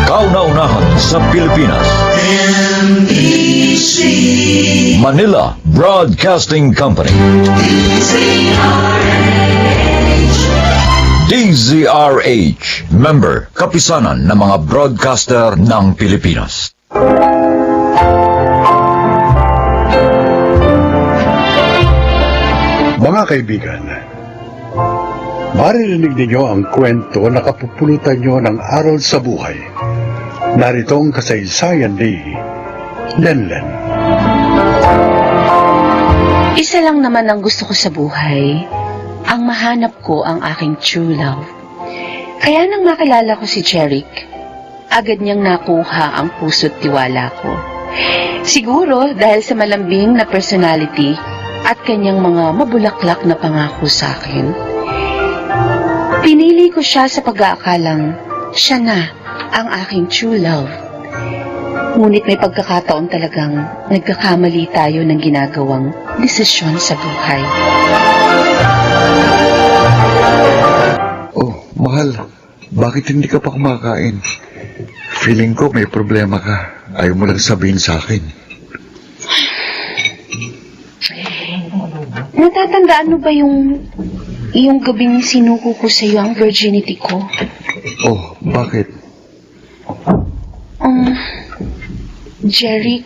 Kauna-unahan sa Pilipinas. NBC Manila Broadcasting Company. DZRH, member, kapisanan ng mga broadcaster ng Pilipinas. Mga kaibigan, maririnig ninyo ang kwento na kapupulutan nyo ng aral sa buhay. Narito ang kasaysayan ni Lenlen. Isa lang naman ang gusto ko sa buhay, ang mahanap ko ang aking true love. Kaya nang makilala ko si Jeric, agad niyang nakuha ang puso't tiwala ko. Siguro dahil sa malambing na personality at kanyang mga mabulaklak na pangako sa akin. Pinili ko siya sa pag-aakalang siya na ang aking true love. Ngunit may pagkakataon talagang nagkakamali tayo ng ginagawang desisyon sa buhay. Oh, mahal. Bakit hindi ka pa kumakain? Feeling ko may problema ka. Ayaw mo lang sabihin sa akin. Natatandaan mo ba yung gabing sinuko ko sa iyo ang virginity ko? Oh, bakit? Jeric,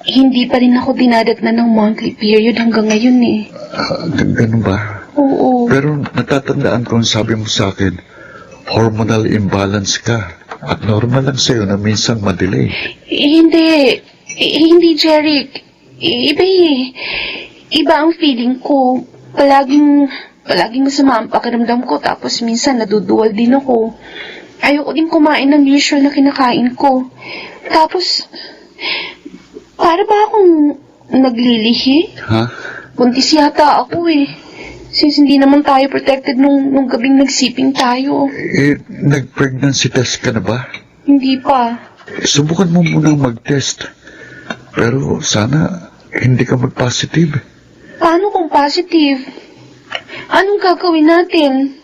hindi pa rin ako dinadatnan ng monthly period hanggang ngayon eh. Ganun ba? Oo. Pero natatandaan ko ang sabi mo sa akin, hormonal imbalance ka. At normal lang sa'yo na minsan madelay. Hindi Jeric. Iba eh. Iba ang feeling ko. Palaging masama ang pakiramdam ko tapos minsan naduduwal din ako. Ayoko din kumain ng usual na kinakain ko. Tapos, para ba akong naglilihi? Ha? Buntis yata ako eh. Since hindi naman tayo protected nung gabing nagsiping tayo. Nag-pregnancy test ka na ba? Hindi pa. Subukan mo munang mag-test. Pero sana hindi ka mag-positive. Paano kung positive? Anong gagawin natin?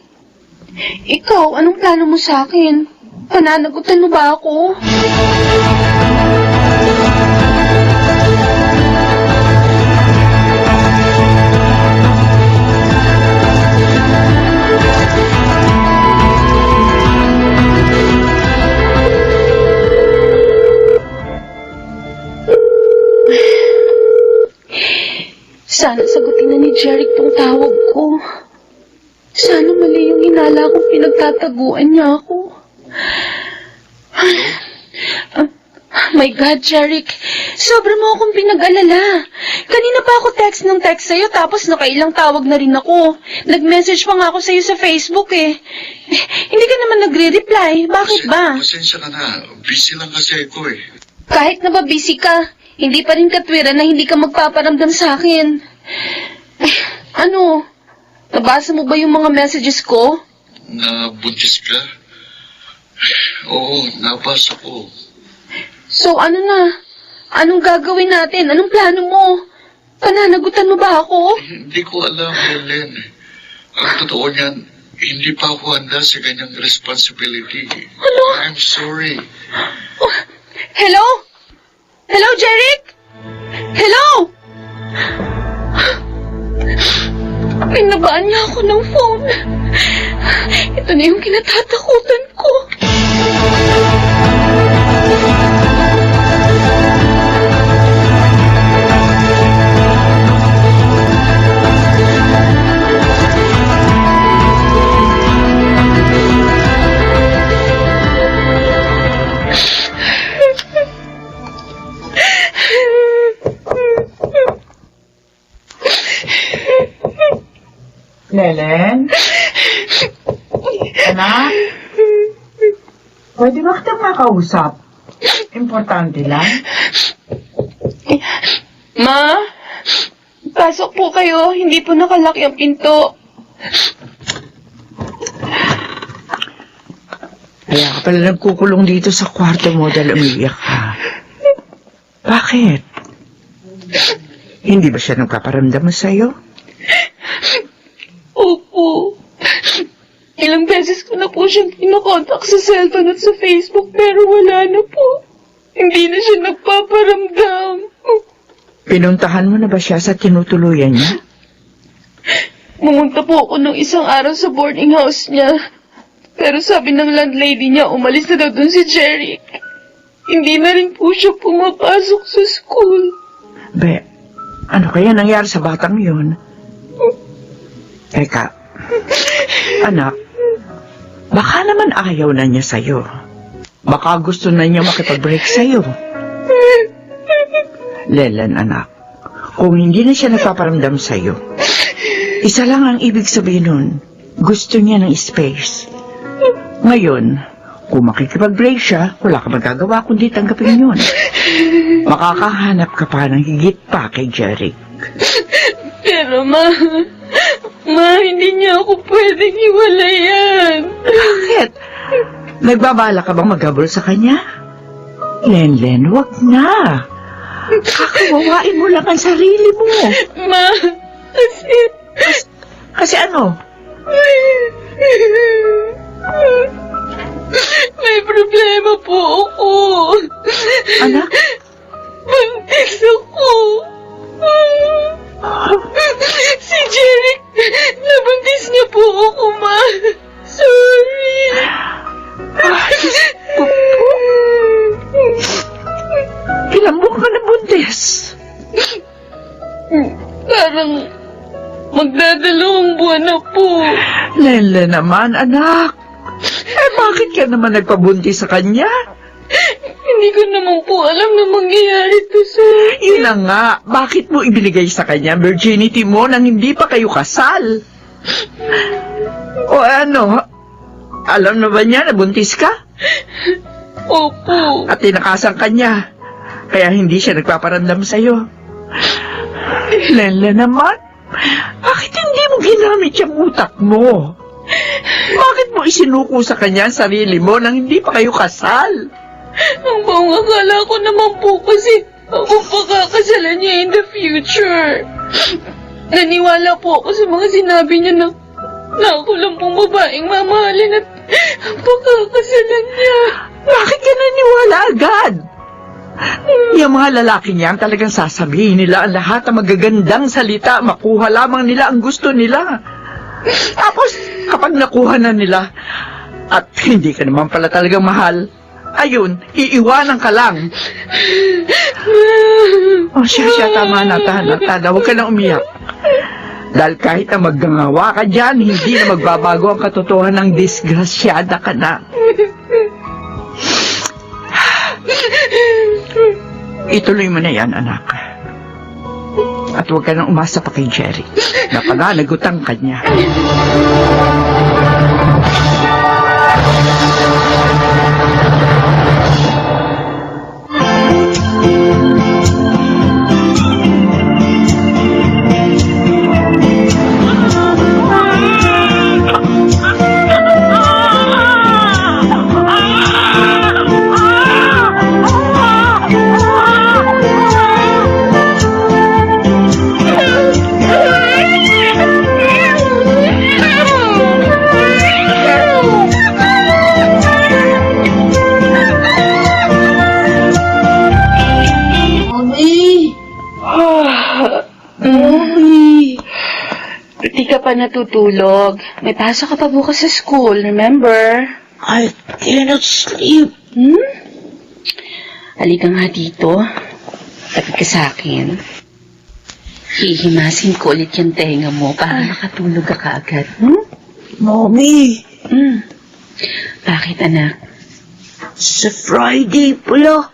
Ikaw, anong plano mo sa akin? Pananagutan mo ba ako? Sana sagutin na ni Jeric tong tawag ko. Sana mali yung hinala kong pinagtataguan niya ako. My God, Jeric. Sobra mo akong pinag-alala. Kanina pa ako text ng text sa'yo tapos nakailang tawag na rin ako. Nag-message pa nga ako sa'yo sa Facebook eh. Hindi ka naman nagre-reply. Bakit ba? Pasensya ka na. Busy lang kasi ako eh. Kahit na ba busy ka, hindi pa rin katwiran na hindi ka magpaparamdam sa akin. Ano? Nabasa mo ba yung mga messages ko? Nabuntis ka? Oo, nabasa ko. So ano na? Anong gagawin natin? Anong plano mo? Pananagutan mo ba ako? Hindi ko alam, Helen. Ang totoo niyan, hindi pa ako handa sa ganyang responsibility. Ano? I'm sorry. Oh, hello? Hello, Jeric? Hello? Pinabaan niya ako ng phone. Ito na yung kinatatakutan ko. Lelen? Anak? Pwede ba kitang makausap? Importante lang. Ma? Pasok po kayo. Hindi po nakalak yung pinto. Kaya ka pala nagkukulong dito sa kwarto mo dahil umiiyak ka. Bakit? Hindi ba siya nagpaparamdam sa'yo? Opo. Ilang beses ko na po siyang kinokontak sa cellphone at sa Facebook pero wala na po. Hindi na siya nagpaparamdam. Pinuntahan mo na ba siya sa tinutuluyan niya? Pumunta po ako nung isang araw sa boarding house niya. Pero sabi ng landlady niya, umalis na daw dun si Jeric. Hindi na rin po siya pumapasok sa school. Be, ano kaya nangyari sa batang yun? Teka, anak, baka naman ayaw na niya sa'yo. Baka gusto na niya makipag-break sa'yo. Lelan, anak, kung hindi na siya nagpaparamdam sa'yo, isa lang ang ibig sabihin nun, gusto niya ng space. Ngayon, kung makikipag-break siya, wala ka magagawa kundi tanggapin yun. Makakahanap ka pa ng higit pa kay Jeric. Pero ma, hindi niya ako pwedeng iwalayan. Bakit? Nagbabala ka bang maghabol sa kanya? Len, wag na. Kakawawain mo lang ang sarili mo. Ma, Kasi ano? May problema po ako. Anak? Buntis ako. Si Jeric, nabuntis niya po ako, ma. Sorry. Ilang buwan ka na buntis? Parang magdadalawang buwan na po. Len naman, anak. Bakit ka naman nagpabuntis sa kanya? Hindi ko naman po alam na mangyayari to, sir. Yun na nga, bakit mo ibinigay sa kanya virginity mo nang hindi pa kayo kasal? O ano, alam na ba niya na buntis ka? Opo. At tinakasan ka niya, kaya hindi siya nagpaparamdam sa'yo. Len naman, bakit hindi mo ginamit yung utak mo? Bakit mo isinuko sa kanya ang sarili mo nang hindi pa kayo kasal? Ang buong akala ko naman po kasi ako pakakasalan niya in the future. Naniwala po ako sa mga sinabi niya na ako lang pong babaeng mamahalin at pakakasalan niya. Bakit ka naniwala agad? Yung mga lalaki niyan talagang sasabihin nila ang lahat ng magagandang salita, makuha lamang nila ang gusto nila. Tapos, kapag nakuha na nila, at hindi ka naman pala talagang mahal, ayun, iiwanan ka lang. Siya, tama na, Tana, huwag ka na umiyak. Dahil kahit na maggangawa ka dyan, hindi na magbabago ang katotohanan ng disgrasyada ka na. Ituloy mo na yan, anak. At huwag ka nang umasa pa kay Jeric. Napaganagutan ka niya. Di ka pa natutulog. May pasok ka pa bukas sa school, remember? I cannot sleep. Halika nga dito. Tapit ka sa akin. Hihimasin ko ulit yung tenga mo para makatulog ka kaagad. Mommy, Bakit, anak? sa Friday pala,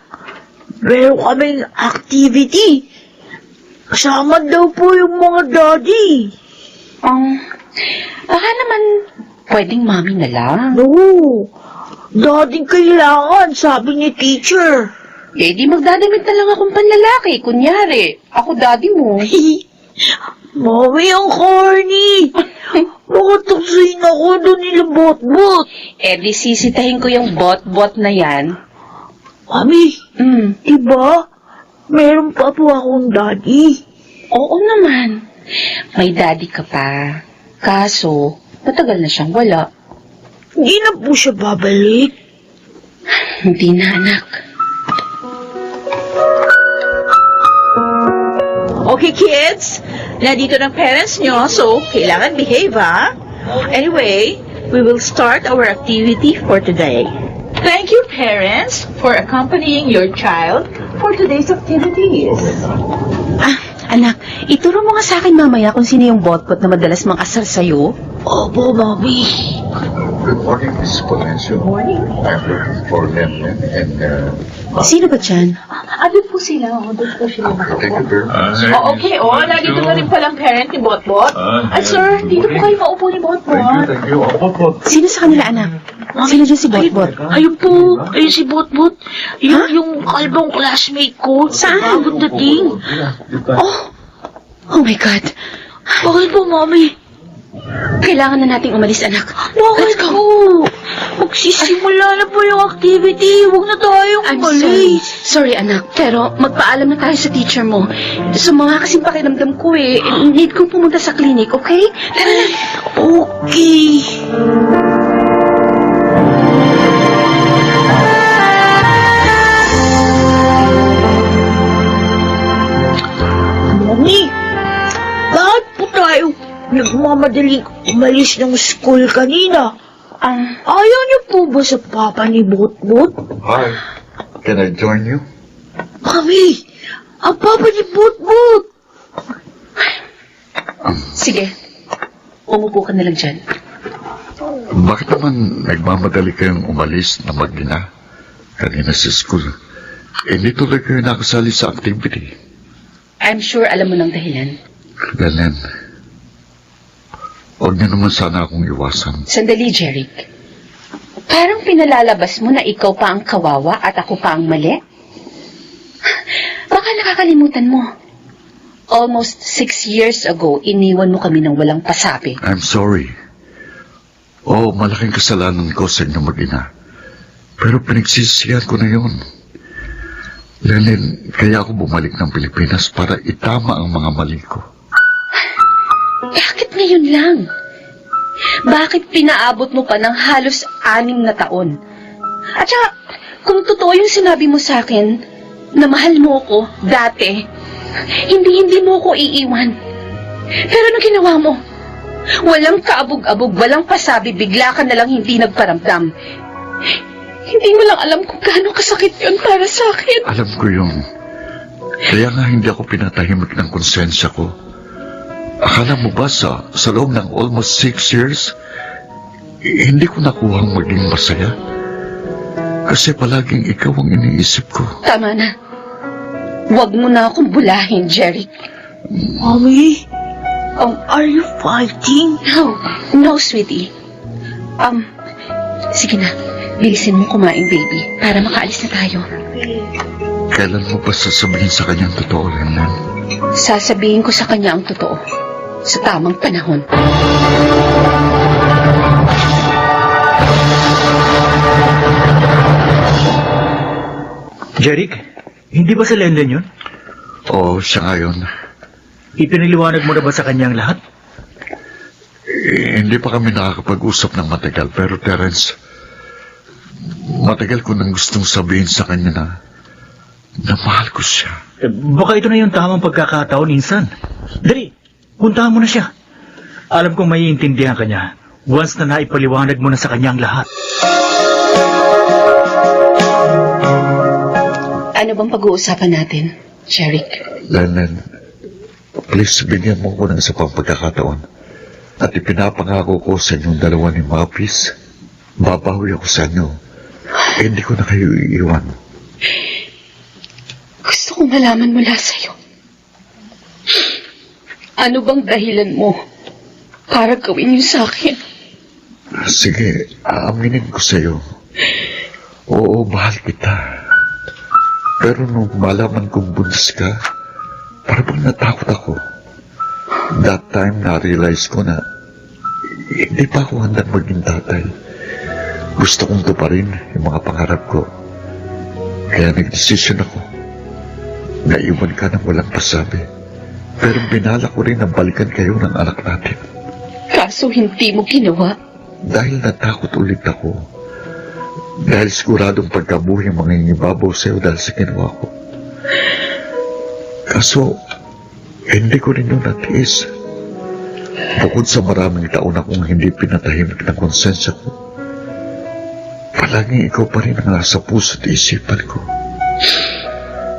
meron kaming activity. Kasama daw po yung mga daddy. Baka naman pwedeng mami na lang. No, daddy kailangan, sabi ni teacher. Eh, di magdadamit na lang akong panlalaki. Kunyari, ako daddy mo. Mommy, ang corny. Baka tuksayin ako doon nila bot-bot. Eh, di sisitahin ko yung bot-bot na yan. Mami, diba? Meron pa po akong daddy. Oo naman. May daddy ka pa. Kaso, matagal na siyang wala. Hindi na po siya babalik. Hindi na, anak. Okay, kids. Nandito ng parents nyo, so kailangan behave, ha? Anyway, we will start our activity for today. Thank you, parents, for accompanying your child for today's activities. Anak, ituro mo nga sa akin mamaya kung sino yung botbot na madalas mang-asar sa'yo. Opo, Mami. Good morning, Miss Polencio. Morning. I'm looking for Lemon and Sino ba dyan? Ano po sila? Doon po sila. thank you very much. Oh, okay. Oh, nandito na rin palang parent ni Botbot. Ay, sir, dito po kayo maupo ni Botbot. Thank you. Opo. Sino sa kanila, anak? Sino dyan si Botbot? Ayun po, ayun si Botbot. Yung kalbong classmate ko. Saan? Bagong dating. Oh my God. Bakit po, Mami? Kailangan na nating umalis, anak. Bakit po? Magsisimula na po yung activity. Huwag na tayong I'm sorry. umalis. Sorry, anak. Pero magpaalam na tayo sa teacher mo. Sumama kasing pakiramdam ko eh. Need kong pumunta sa clinic, okay? Tara na. Okay. Mami, bakit po tayo nagmamadaling umalis ng school kanina? Ayaw niyo po ba sa papa ni Botbot? Hi. Can I join you? Mami, ang papa ni Botbot. Sige. Umupo ka na lang dyan. Bakit naman nagmamadali kayong umalis na mag-ina kanina sa school? Hindi tuloy kayo nakasali sa activity. I'm sure alam mo ng dahilan. Belen, huwag niyo naman sana akong iwasan. Sandali, Jeric. Parang pinalalabas mo na ikaw pa ang kawawa at ako pa ang mali? Baka nakakalimutan mo. Almost 6 years ago, iniwan mo kami ng walang pasabi. I'm sorry. Oo, malaking kasalanan ko sa inyo mag-ina. Pero pinagsisihan ko na yun. Lenin, kaya ako bumalik ng Pilipinas para itama ang mga mali ko. Bakit ngayon lang? Bakit pinaabot mo pa ng halos 6 na taon? At saka, kung totoo yung sinabi mo sa akin, na mahal mo ko dati, hindi mo ko iiwan. Pero ano ginawa mo? Walang kaabog-abog, walang pasabi, bigla ka nalang hindi nagparamdam. Hindi mo lang alam kung gaano kasakit yun para sa akin. Alam ko yun. Kaya nga hindi ako pinatahimik ng konsensya ko. Akala mo ba sa loob ng almost 6 years, hindi ko nakuhang maging masaya? Kasi palaging ikaw ang iniisip ko. Tama na. Huwag mo na akong bulahin, Jeric. Mami, are you fighting? No, sweetie. Sige na. Bilisin mo kumain, baby, para makaalis na tayo. Kailan mo ba sasabihin sa kanyang totoo, Lenin? Sasabihin ko sa kanya ang totoo. Sa tamang panahon. Jeric, hindi ba si Lenlen yun? Oo, siya nga yun. Ipiniliwanag mo na ba sa kanyang lahat? Hindi pa kami nakakapag-usap ng matagal, pero Terence, matagal ko nang gustong sabihin sa kanya na mahal ko siya. Baka ito na yung tamang pagkakataon insan. Dali, puntahan mo na siya. Alam kong maiintindihan ka niya once na naipaliwanag mo na sa kanya ang lahat. Ano bang pag-uusapan natin, Jeric? Lennon, please bigyan mo ko ng isa pang pagkakataon. At ipinapangako ko sa inyong dalawa ni Mapis, babawi ako sa inyo. Hindi ko na kayo iiwan. Gusto kong malaman mula sa'yo. Ano bang dahilan mo para gawin yun sa akin? Sige, aaminin ko sa iyo. Oo, mahal kita. Pero nung malaman kong buntis ka, parang natakot ako. That time, na-realize ko na hindi pa ako handang maging tatay. Gusto kong tuparin yung mga pangarap ko. Kaya nag-desisyon ako. Naiwan ka ng walang pasabi. Pero binala ko rin na balikan kayo ng anak natin. Kaso hindi mo ginawa. dahil natakot ulit ako. Dahil siguradong pagkabuhay ang mangingibabaw sa'yo dahil sa ginawa ko. Kaso, hindi ko rin yun natiis. Bukod sa maraming taon akong hindi pinatahimik ng konsensya ko, palaging ikaw pa rin ang nasa puso't isipan ko.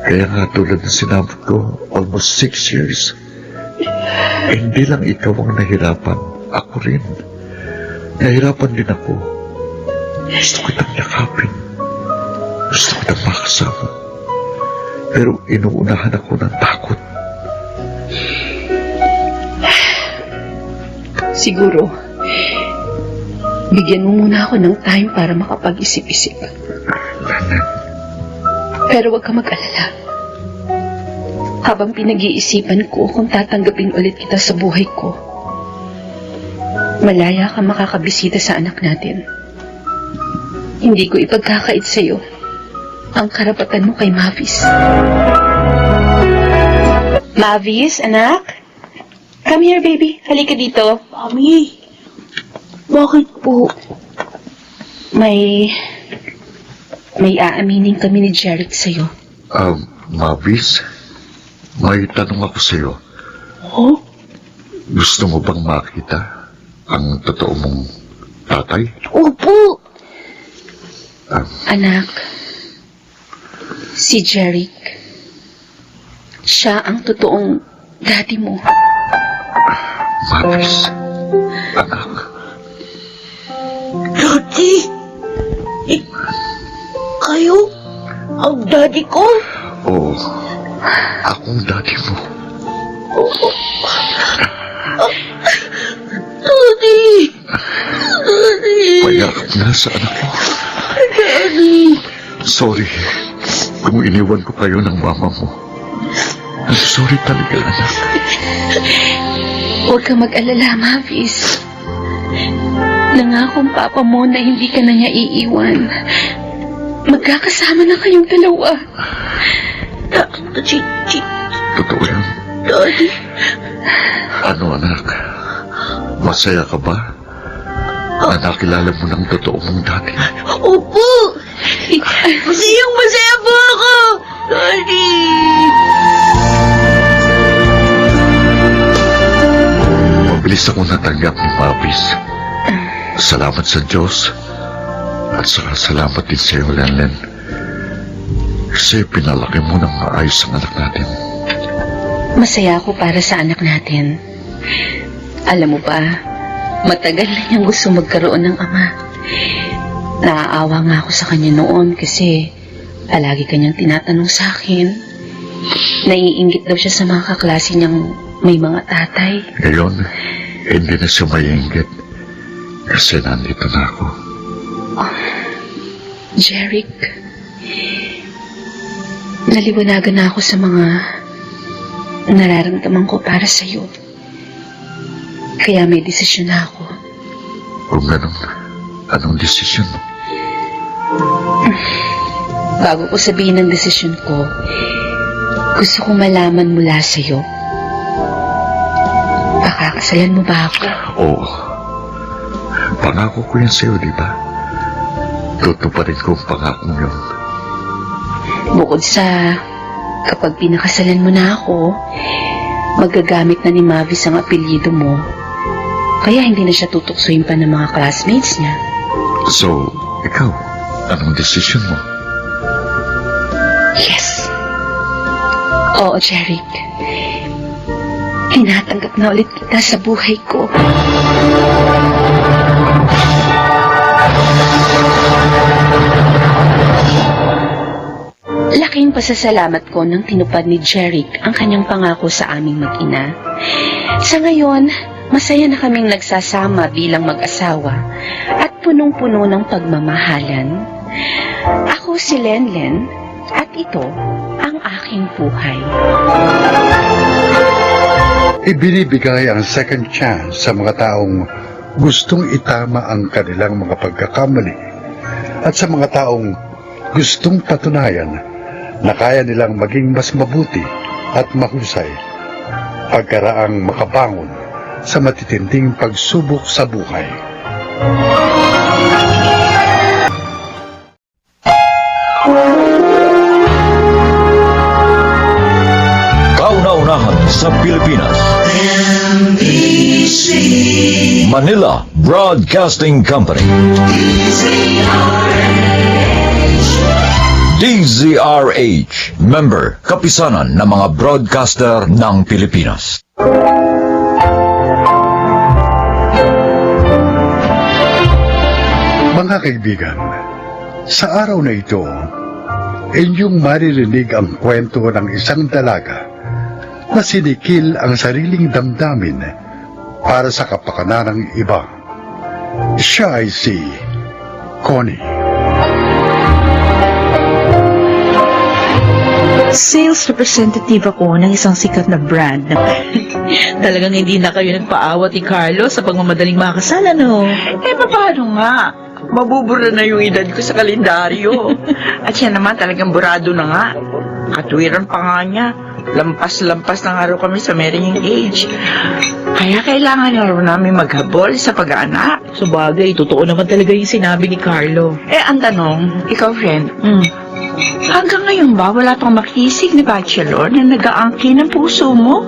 Kaya nga tulad ng sinabi ko, almost 6 years, hindi lang ikaw ang nahirapan, ako rin. Nahirapan din ako. Gusto kitang yakapin. Gusto kitang makasama. Pero inuunahan ako ng takot. Siguro, bigyan mo muna ako ng time para makapag-isip-isip. Lanan, Pero huwag ka mag-alala. Habang pinag-iisipan ko kung tatanggapin ulit kita sa buhay ko, malaya ka makakabisita sa anak natin. Hindi ko ipagkakait sa'yo ang karapatan mo kay Mavis. Mavis, anak? Come here, baby. Halika dito. Mami, bakit po? May aaminin kami ni Jeric sa'yo. Mavis, may tanong ako sa'yo. Oh? Gusto mo bang makita ang totoo mong tatay? Opo. Anak, si Jeric, siya ang totoong daddy mo. Mavis, anak, Daddy? Kayo? Ang daddy ko? oo, akong daddy mo. Daddy! Daddy! Payakap na sa anak mo. Daddy! Sorry kung iniwan ko kayo ng mama mo. I'm sorry talaga, anak. Huwag ka mag-alala, Mavis. Nangakong papa mo na hindi ka na niya iiwan. Magkakasama na kayong dalawa. Totoo yan. Daddy? Ano, anak? Masaya ka ba? Na nakilala mo ng totoo mong daddy? Opo! Masayang-masaya po ako! Daddy! Mabilis ako natanggap ni Mavis. Salamat sa Diyos. At saka salamat din sa iyo, Lenlen. Kasi pinalaki mo ng maayos ang anak natin. Masaya ako para sa anak natin. Alam mo ba, matagal na niyang gusto magkaroon ng ama. Naaawa nga ako sa kanya noon kasi palagi kanyang tinatanong sa akin. Naiinggit daw siya sa mga kaklase niyang may mga tatay. Ngayon, hindi na siya maiinggit. Kasi nandito na ako. Jeric, naliwanagan na ako sa mga nararamdaman ko para sa'yo. Kaya may desisyon na ako. Kung ganun, anong desisyon mo? Bago ko sabihin ang desisyon ko, gusto kong malaman mula sa'yo. Pakakasalan mo ba ako? Oo. Pangako ko yan sa'yo, di ba? Tutuparin ko ang pangakong yun. Bukod sa kapag pinakasalan mo na ako, magagamit na ni Mavis ang apelyido mo. Kaya hindi na siya tutuksoin pa ng mga classmates niya. So, ikaw, anong desisyon mo? Yes. Oo, Jeric. Tinatanggap na ulit kita sa buhay ko. Laking pasasalamat ko nang tinupad ni Jeric ang kanyang pangako sa aming mag-ina. Sa ngayon, masaya na kaming nagsasama bilang mag-asawa at punong-puno ng pagmamahalan. Ako si Lenlen at ito ang aking buhay. Ibinibigay ang second chance sa mga taong gustong itama ang kanilang mga pagkakamali at sa mga taong gustong patunayan na kaya nilang maging mas mabuti at mahusay pagkaraang makabangon sa matitinding pagsubok sa buhay. Kauna-unahan sa Pilipinas. Manila Broadcasting Company. DZRH, member, kapisanan ng mga broadcaster ng Pilipinas. Mga kaibigan, sa araw na ito, inyong maririnig ang kwento ng isang dalaga na sinikil ang sariling damdamin para sa kapakanan ng iba. Siya ay si Connie. Sales representative ako ng isang sikat na brand. Talagang hindi na kayo nagpaawat ni Carlos sa pagmamadaling makasal, no? Paano nga? Mabubura na yung edad ko sa kalendaryo. At siya naman talagang burado na nga. Katwiran pa nga niya. Lampas-lampas na nga raw kami sa marrying age. Kaya kailangan na raw namin maghabol sa pag-aanak. Sa bagay, totoo naman talaga yung sinabi ni Carlo. Ang tanong, ikaw friend, hanggang ngayon ba wala pang makisig na bachelor na nag-aangkin ng puso mo?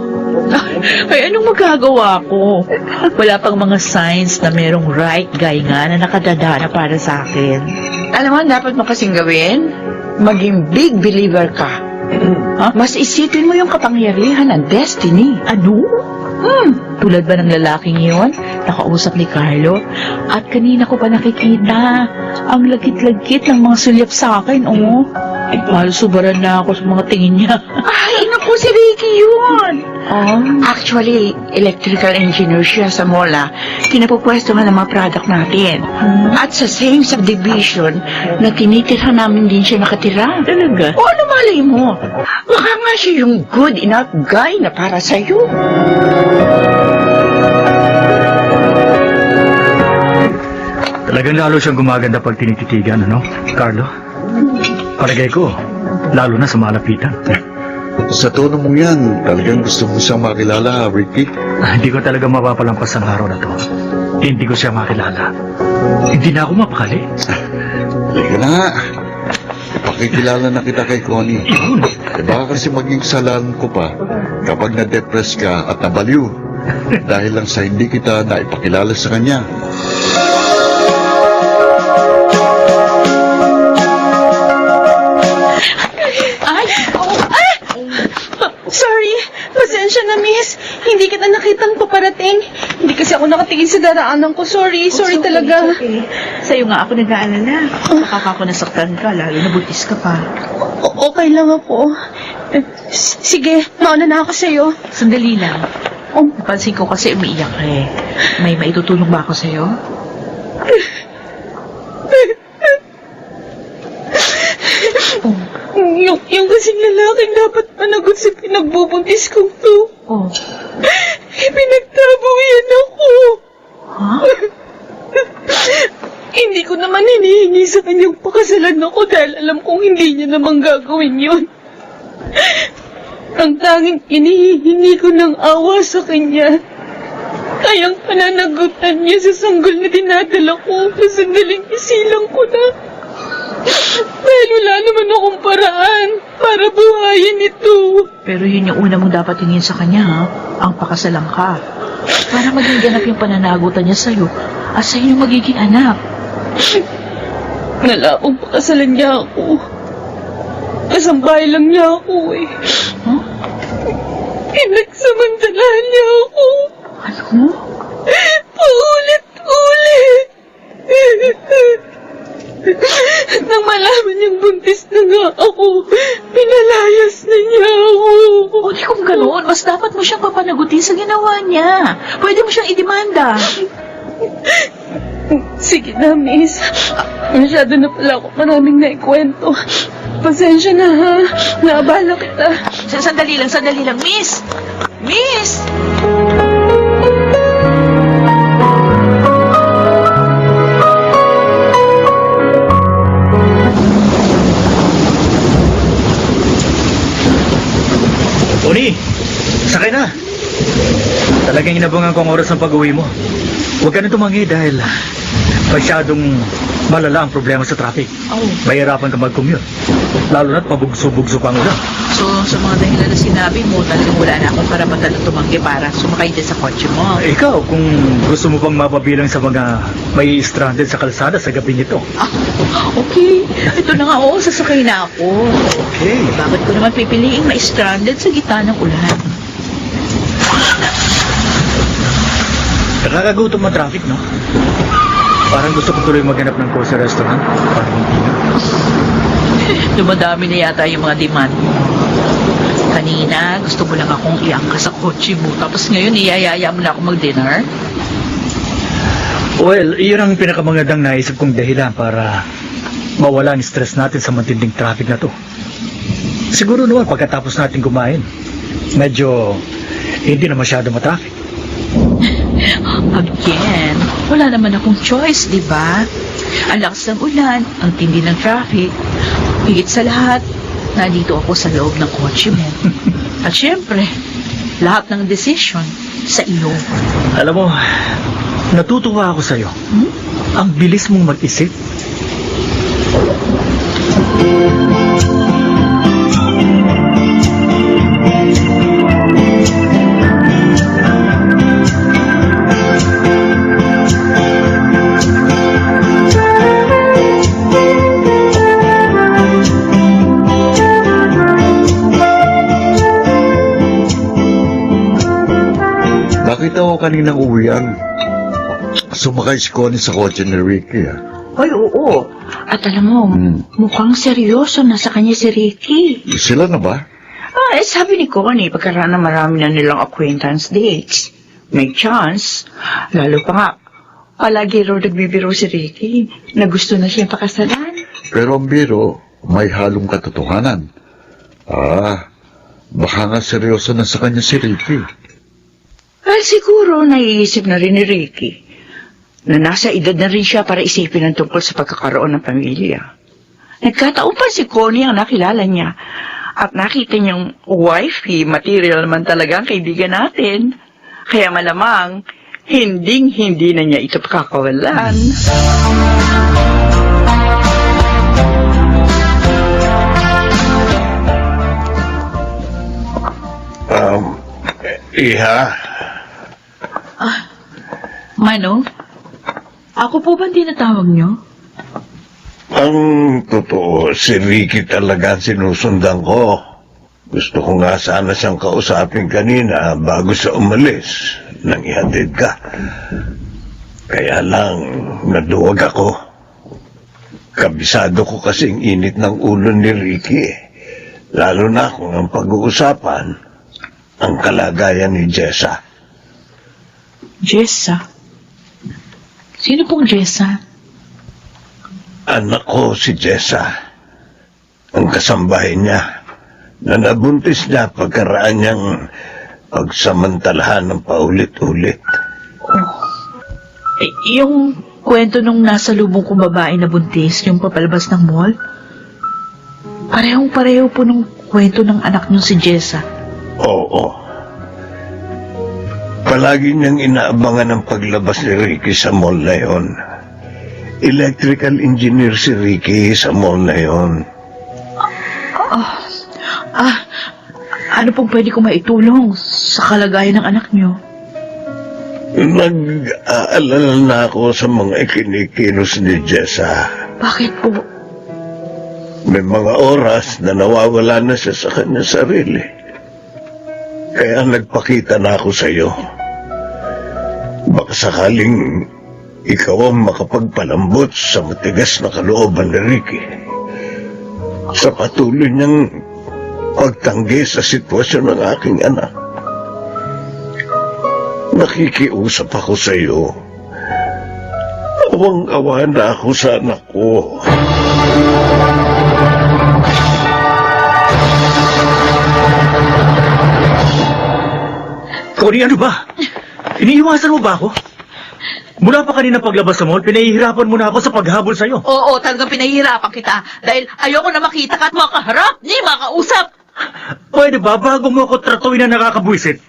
Ay, anong magagawa ko? Wala pang mga signs na merong right guy nga na nakadadana para sa akin. Alam mo, dapat mo kasing gawin, maging big believer ka. Mas isipin mo yung kapangyarihan ng destiny. Ano? Tulad ba ng lalaking yon? Nakausap ni Carlo? At kanina ko pa nakikita ang lagkit-lagkit ng mga sulyap sa akin, oh. Ay, subaran na ako sa mga tingin niya. Ay, naku, si Ricky yun! Actually, electrical engineer siya sa mola. Pinapupwesto nga ng mga product natin. At sa same subdivision, na tinitirhan namin din siya nakatira. Talaga? O ano malay mo? Baka nga siya yung good enough guy na para sa'yo. Talagang lalo siyang gumaganda pag tinititigan, ano, Carlo? Palagay ko, lalo na sa malapitan. Sa tono mong yan, talagang gusto mo siyang makilala, Ricky. Hindi ko talaga mapapalampas ang araw na to. Hindi ko siya makilala. Hindi na ako mapakali. Halika na nga. Ipakikilala na kita kay Connie. Baka kasi maging kasalanan ko pa kapag na-depress ka at nabaliw. Dahil lang sa hindi kita naipakilala sa kanya. Sorry, pasensya na miss. Hindi kita nakitang paparating. Hindi kasi ako nakatingin sa daraanan ko. Sorry talaga. Okay. Sa'yo nga ako nag-aalala. Baka ako nasaktan ka, lalo na buntis ka pa. Okay lang ako. Sige, mauna na ako sa'yo. Sandali lang. Napansin ko kasi umiiyak ka eh. May maitutulong ba ako sa'yo? Yung kasing lalaking dapat managot sa pinagbubuntis kong to. Oh. Pinagtabo yan ako. Ha? Hindi ko naman hinihingi sa kanyang pakasalan ako dahil alam kong hindi niya naman gagawin yun. Ang tanging inihihingi ko ng awa sa kanya ay ang pananagutan niya sa sanggol na dinadala ko na sandaling isilang ko na. Dahil wala naman akong paraan para buhayin ito. Pero yun yung una mong dapat hingin sa kanya, ha? Ang pakasalan ka. Para maging ganap yung pananagutan niya sa'yo at sa'yo yung magiging anak. Wala akong pakasalan niya ako. Kasambahay lang niya ako eh. Huh? Pinagsamantalahan niya ako. Ano? Paulit-ulit. Nang malaman niyang buntis na nga ako, pinalayas na niya ako. O di kung gano'n, mas dapat mo siyang papanagutin sa ginawa niya. Pwede mo siyang idemanda. Sige na, miss. Masyado na pala ako maraming naikwento. Pasensya na, ha? Naabala kita. Sandali lang, miss! Miss! Oni, sakay na. Talagang inabungan ko ang oras ng pag-uwi mo. Huwag ka na tumangi dahil Masyadong malala ang problema sa traffic. Oh. Mahirapan ka mag-commute. Lalo na't pabugso-bugso pa ang ulan. So, sa mga dahilan na sinabi mo, talagang wala na akong karapatan na tumanggi para sumakay din sa kotse mo. Ikaw, kung gusto mo pang mapabilang sa mga may stranded sa kalsada sa gabi nito. Ah, okay. Ito na nga, oo, sasakay na ako. Okay. Bakit ko naman pipiliing ma-stranded sa gitna ng ulan? Nakakagutom ang traffic, no? Parang gusto ko tuloy maghanap ng course sa restaurant para magtinga. Dumadami na yata yung mga demand mo. Kanina, gusto mo lang akong iangka sa kotse mo. Tapos ngayon, iyayaya mo na ako mag-dinner? Well, iyon ang pinakamagandang naisip kong dahilan para mawala ang stress natin sa matinding traffic na to. Siguro naman pagkatapos natin kumain, medyo hindi na masyado matraffic. Again, wala naman akong choice, di ba? Ang lakas ng ulan, ang tindi ng traffic. Higit sa lahat, nandito ako sa loob ng kotse mo. At syempre, lahat ng decision sa iyo. Alam mo, natutuwa ako sa'yo. Ang bilis mong mag-isip. Nakita ko kaninang uwian. Sumakay si Connie sa kotse ni Ricky, ah. Ay, oo. At alam mo, mukhang seryoso na sa kanya si Ricky. Sila na ba? Sabi ni Connie, pagkaraan na marami na nilang acquaintance dates. May chance. Lalo pa nga, palagi raw nagbibiro si Ricky na gusto na siyang pakasalan. Pero ang biro, may halong katotohanan. Baka nga seryoso na sa kanya si Ricky. Siguro naiisip na rin ni Ricky na nasa edad na rin siya para isipin ang tungkol sa pagkakaroon ng pamilya. Nagkataon pa si Connie ang nakilala niya at nakita niyang wifey material naman talaga ang kaibigan natin. Kaya malamang, hindi na niya ito pakakawalan. Iha? Manong, ako po ba tinatawag niyo? Ang totoo, si Ricky talaga ang sinusundan ko. Gusto ko nga sana siyang kausapin kanina bago siya umalis nang ihatid ka. Kaya lang, naduwag ako. Kabisado ko kasing init ng ulo ni Ricky. Lalo na kung ang pag-uusapan, ang kalagayan ni Jessa. Jessa? Sino pong Jessa? Anak ko si Jessa. Ang kasambahay niya na nabuntis niya pagkaraan niyang pagsamantalahan ng paulit-ulit. Yung kwento nung nasa lubong kong babae na buntis, yung papalabas ng mall? Parehong-pareho po nung kwento ng anak niyo si Jessa. Oo. Palagi niyang inaabangan ang paglabas ni Ricky sa mall na yon. Electrical engineer si Ricky sa mall na yon. Ano pong pwede ko maitulong sa kalagayan ng anak niyo? Nag-aalala na ako sa mga ikinikilos ni Jessa. Bakit po? May mga oras na nawawala na siya sa kanya sarili. Kaya nagpakita na ako sa iyo. Baka sakaling ikaw ang makapagpalambot sa matigas na kalooban ni Ricky. Sa patuloy niyang pagtanggi sa sitwasyon ng aking anak. Nakikiusap ako sa iyo. Awang-awa na ako sa anak ko. Connie, ano ba? Iniiwasan mo ba ako? Mula pa kanina paglabas sa mall, pinahihirapan mo na ako sa paghabol sa'yo. Oo, talagang pinahihirapan kita dahil ayoko na makita ka at makaharap, di makausap. Pwede ba, bago mo ako tratuin na nakakabwisit,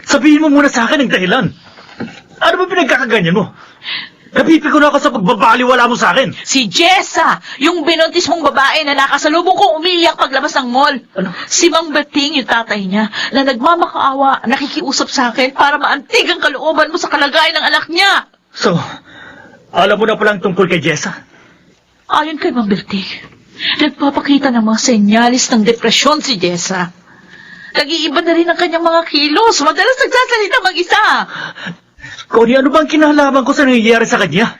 sabihin mo muna sa akin ang dahilan. Ano ba pinagkakaganyan mo? Napipi ko na ako sa pagbabaliwala mo sa akin. Si Jessa, yung binuntis mong babae na nakasalubong kong umiiyak paglabas ng mall. Si Mang Berting, yung tatay niya, na nagmamakaawa, nakikiusap sa akin para maantig ang kalooban mo sa kalagayan ng anak niya. So, alam mo na palang tungkol kay Jessa? Ayon kay Mang Berting, nagpapakita ng mga senyalis ng depresyon si Jessa. Nag-iiba na rin ang kanyang mga kilos. Madalas nagsasalita mag-isa. Connie, ano bang kinalaman ko sa nangyayari sa kanya?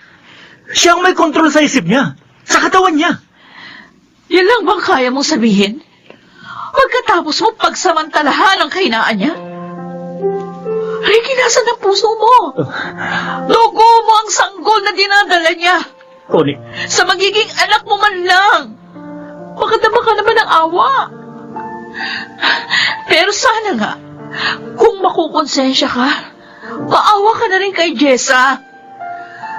Siya ang may kontrol sa isip niya, sa katawan niya. Yan lang bang kaya mong sabihin? Pagkatapos mo pagsamantalahan ang kahinaan niya? Ricky, nasan ang puso mo? Dugo mo ang sanggol na dinadala niya. Connie, Sa magiging anak mo man lang. Makadama ka naman ng awa. Pero sana nga, kung makukonsensya ka, maawa ka na rin kay Jessa.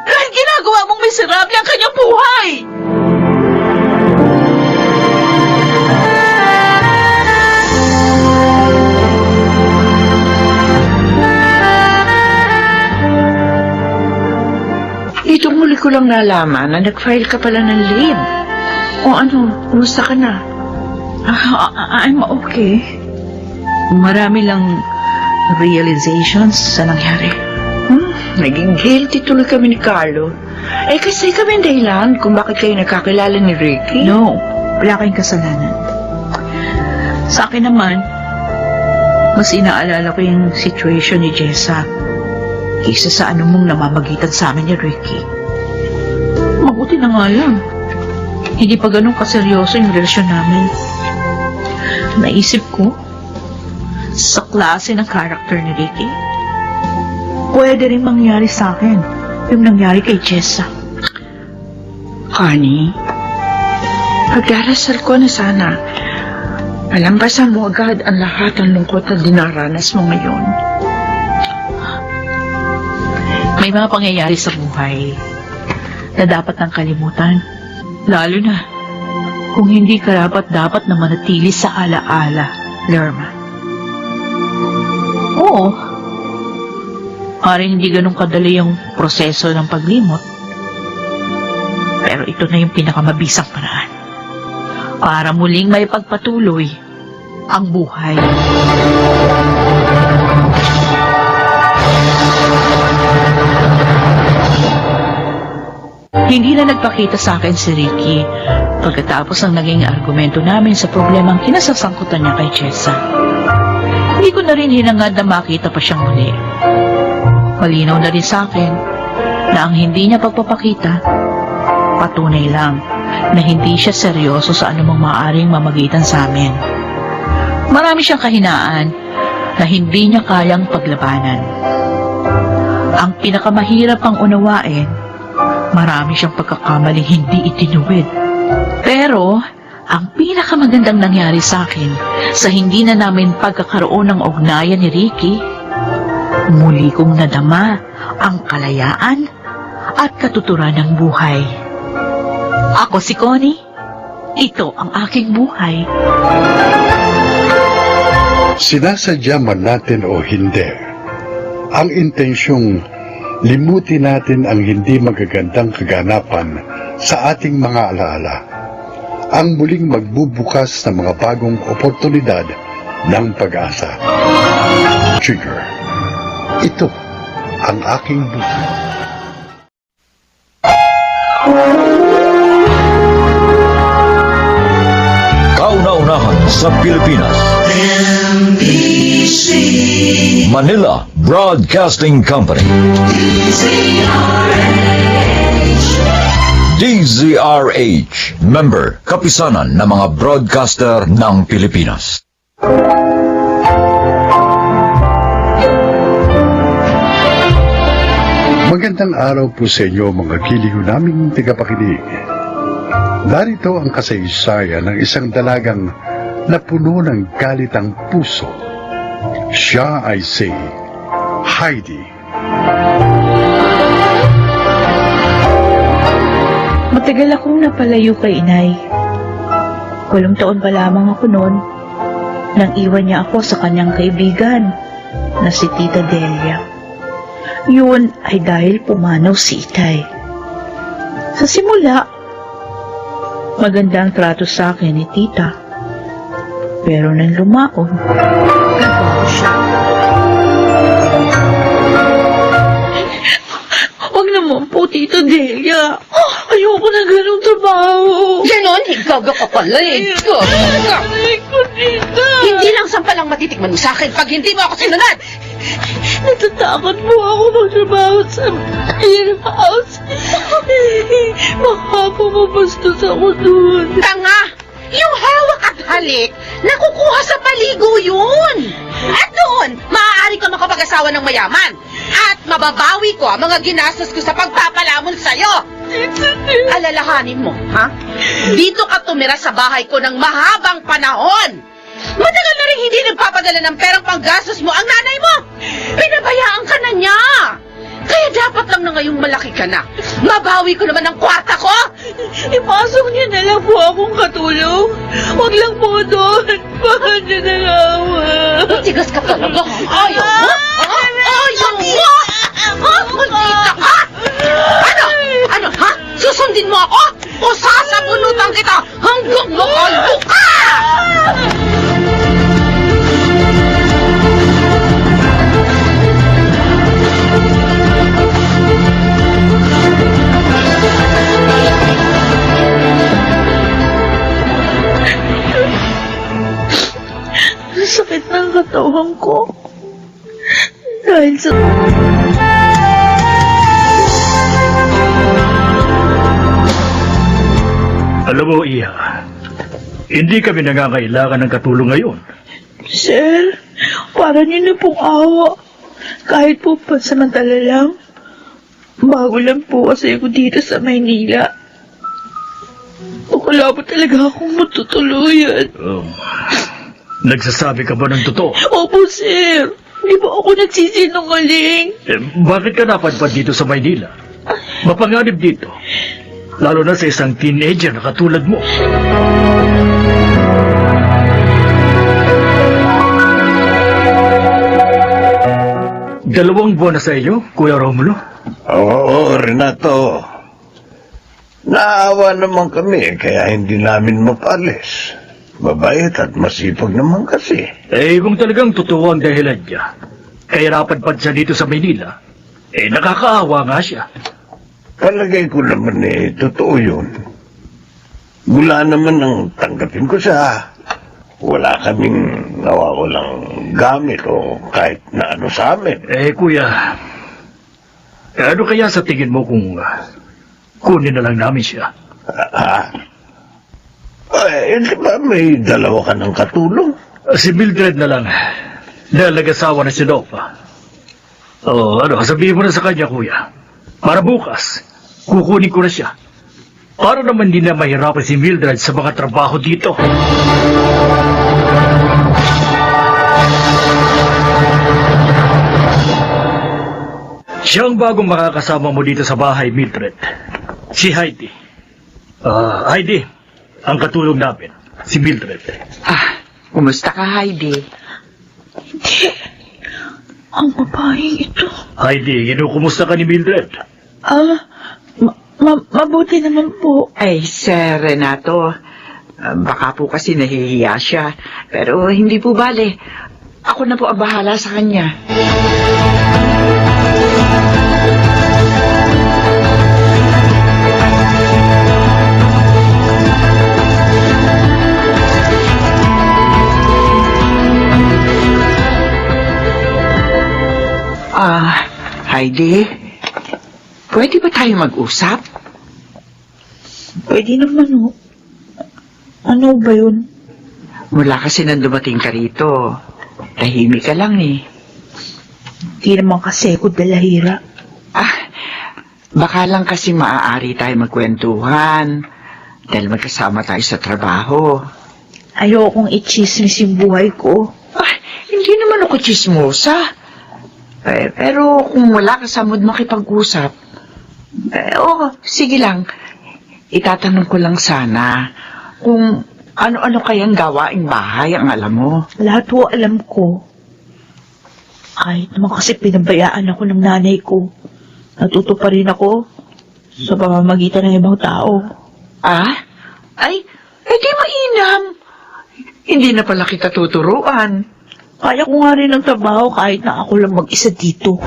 Dahil ginagawa mong miserable ang kanyang buhay. Itong muli ko lang nalaman na nag-file ka pala ng leave. O ano, kumusta ka na? I'm okay. Marami lang realizations sa nangyari. Naging guilty tuloy kami ni Carlo. Eh kasi kami ang dahilan kung bakit kayo nakakilala ni Ricky. No, wala kayong kasalanan. Sa akin naman, mas inaalala ko yung situation ni Jessa kaysa sa anumang namamagitan sa amin ni Ricky. Mabuti na nga lang. Hindi pa ganun kaseryoso yung relasyon namin. Naisip ko, sa klase ng character ni Ricky, pwede rin mangyari sa akin yung nangyari kay Jessa. Connie, pagdarasal ko na sana, malampasan mo agad ang lahat ng lungkot na dinaranas mo ngayon. May mga pangyayari sa buhay na dapat nang kalimutan, lalo na kung hindi karapat-dapat na manatili sa alaala, Lerma. Oo, maaaring hindi ganun kadali yung proseso ng paglimot, pero ito na yung pinakamabisang paraan para muling may pagpatuloy ang buhay. Hindi na nagpakita sa akin si Ricky pagkatapos ng naging argumento namin sa problemang kinasasangkutan niya kay Jessa. Hindi ko na rin hinangad na makita pa siyang muli. Malinaw na rin sa akin na ang hindi niya pagpapakita, patunay lang na hindi siya seryoso sa anumang maaaring mamagitan sa amin. Marami siyang kahinaan na hindi niya kayang paglabanan. Ang pinakamahirap pang unawain, marami siyang pagkakamaling hindi itinuwid. Pero, ang pinakamagandang nangyari sa akin sa hindi na namin pagkakaroon ng ugnayan ni Ricky, muli kong nadama ang kalayaan at katuturan ng buhay. Ako si Connie. Ito ang aking buhay. Sinasadya man natin o hindi, ang intensyong limutin natin ang hindi magagandang kaganapan sa ating mga alaala, ang muling magbubukas ng mga bagong oportunidad ng pag-asa. Trigger. Ito ang aking buhay. Kauna-unahan sa Pilipinas. NBC Manila Broadcasting Company. DZRH, member, kapisanan ng mga broadcaster ng Pilipinas. Magandang araw po sa inyo mga giliw naming tigapakinig. Narito ang kasaysayan ng isang dalagang na puno ng galit ang puso. Siya ay si Heidi. Matagal akong napalayo kay inay. 8 taon pa lamang ako noon nang iwan niya ako sa kanyang kaibigan na si Tita Delia. Yun ay dahil pumanaw si Itay. Sa simula, maganda ang trato sa akin ni Tita. Pero nang lumaon, nagbago siya. Huwag naman po, Tita Delia. Ayoko na ganong trabaho. Ganon, higaga ka pala eh. Higaga. Aray ko, Tita. Hindi lang sampalang matitikman mo sa akin pag hindi mo ako sinunod. Natatakot po ako magtrabaho sa warehouse. Baka po mabastos ako doon. Tanga! Yung hawak at halik, nakukuha sa paligo yun. At doon, maaari ka makapag-asawa ng mayaman. At mababawi ko ang mga ginastos ko sa pagpapalamon sa'yo. Alalahanin mo, ha? Dito ka tumira sa bahay ko ng mahabang panahon. Matagal na rin hindi nagpapadala ng perang panggastos mo ang nanay mo. Pinabayaan ka na niya. Kaya dapat lang na ngayong malaki ka na. Mabawi ko naman ang kwarta ko. Ipasok niyo na lang po akong katulong. Huwag lang po doon. Baka niyo nalawa. Tigas ka talaga. Ayaw mo? Ha? Ayaw mo? Ha? Maldita ka? Ano? Ano, ha? Susundin mo ako? O sasabunutan kita hanggang makalbo ka? Sakit ng katawan ko. Dahil sa... Alam mo, Iha, hindi kami nangangailangan ng katulong ngayon. Sir, para niyo na pong awa. Kahit po pansamantala lang. Bago lang po kasi ako dito sa Maynila. Wala po talaga akong matutuluyan. Nagsasabi ka ba ng totoo? Opo, sir. Di ba ako nagsisinungaling? Bakit ka napadpad dito sa Maynila? Mapanganib dito. Lalo na sa isang teenager na katulad mo. Dalawang buwan na sa iyo, Kuya Romulo. Oo, Renato. Naawa naman kami, kaya hindi namin mapalis. Mabait at masipag naman kasi. Kung talagang totoo ang dahilan niya, kaya napadpad siya dito sa Maynila, nakakaawa nga siya. Palagay ko naman totoo yun. Mula naman ang tanggapin ko siya. Wala kaming nawawalang gamit o kahit na ano sa amin. Kuya, ano kaya sa tingin mo kung kunin na lang namin siya? Di ba may dalawa ka ng katulong? Si Mildred na lang. Dahil nag-asawa na si Nova. Sabihin mo na sa kanya, Kuya. Para bukas, kukunin ko na siya. Para naman hindi na mahirapan si Mildred sa mga trabaho dito. Siya ang bagong makakasama mo dito sa bahay, Mildred. Si Heidi. Heidi, ang katulong namin, si Mildred. Kumusta ka, Heidi? Ang babaeng ito. Heidi, kinukumusta ka ni Mildred? Mabuti naman po. Ay, Sir Renato, baka po kasi nahihiya siya. Pero hindi po bale. Ako na po ang bahala sa kanya. Heidi, pwede ba tayo mag-usap? Pwede naman, Ano ba yun? Mula kasi nang dumating ka rito, tahimik ka lang Di naman kasi ako dalahira. Baka lang kasi maaari tayo magkwentuhan dahil magkasama tayo sa trabaho. Ayokong i-chismis yung buhay ko. Hindi naman ako chismosa. Pero kung wala ka sa mood makipag-usap, sige lang. Itatanong ko lang sana kung ano-ano kayang gawaing bahay ang alam mo. Lahat po alam ko. Kahit naman kasi pinabayaan ako ng nanay ko, natuto pa rin ako sa pamamagitan ng ibang tao. Ah? Ay, di mainam. Hindi na pala kita tuturuan. Kaya ko nga rin ang trabaho kahit na ako lang mag-isa dito.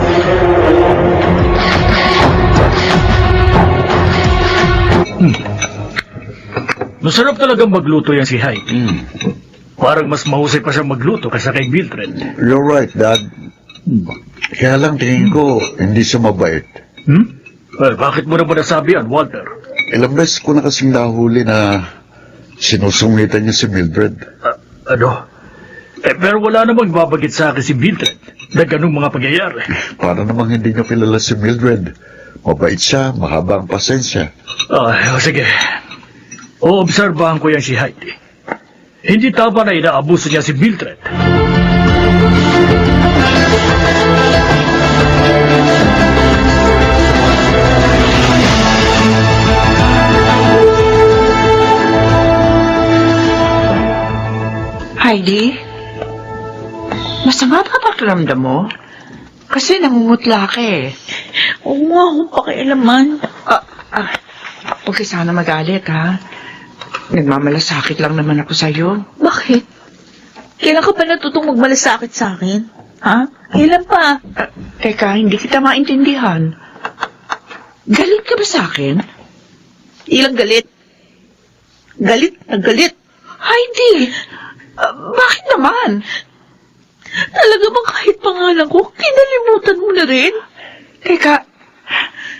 Masarap talagang magluto yan si Heidi. Parang mas mahusay pa siya magluto kaysa kay Mildred. You're right, Dad. Kaya lang tingin ko, hindi siya mabait. Well, bakit mo naman nasabi yan, Walter? Ilang beses ko na kasing nahuli na sinusungitan niya si Mildred. Ano? Pero wala namang babagit sa akin si Mildred na ganung mga pangyayari. Para namang hindi niyo kilala si Mildred. Mabait siya, mahaba ang pasensya. Sige. Oobserbahan ko yan si Heidi. Hindi tama na inaabuso niya si Mildred. Heidi, masama ba pakiramdam mo? Kasi namumutla ka eh. Oo nga, akong pakialaman. Huwag ka sana magalit, ha? Nagmamalasakit lang naman ako sa'yo. Bakit? Kailan ka pa natutong magmalasakit sa akin? Ha? Kailan pa? Teka, hindi kita maintindihan. Galit ka ba sa akin? Ilang galit? Galit na galit. Heidi, bakit naman? Talaga bang kahit pangalan ko, kinalimutan mo na rin? Teka,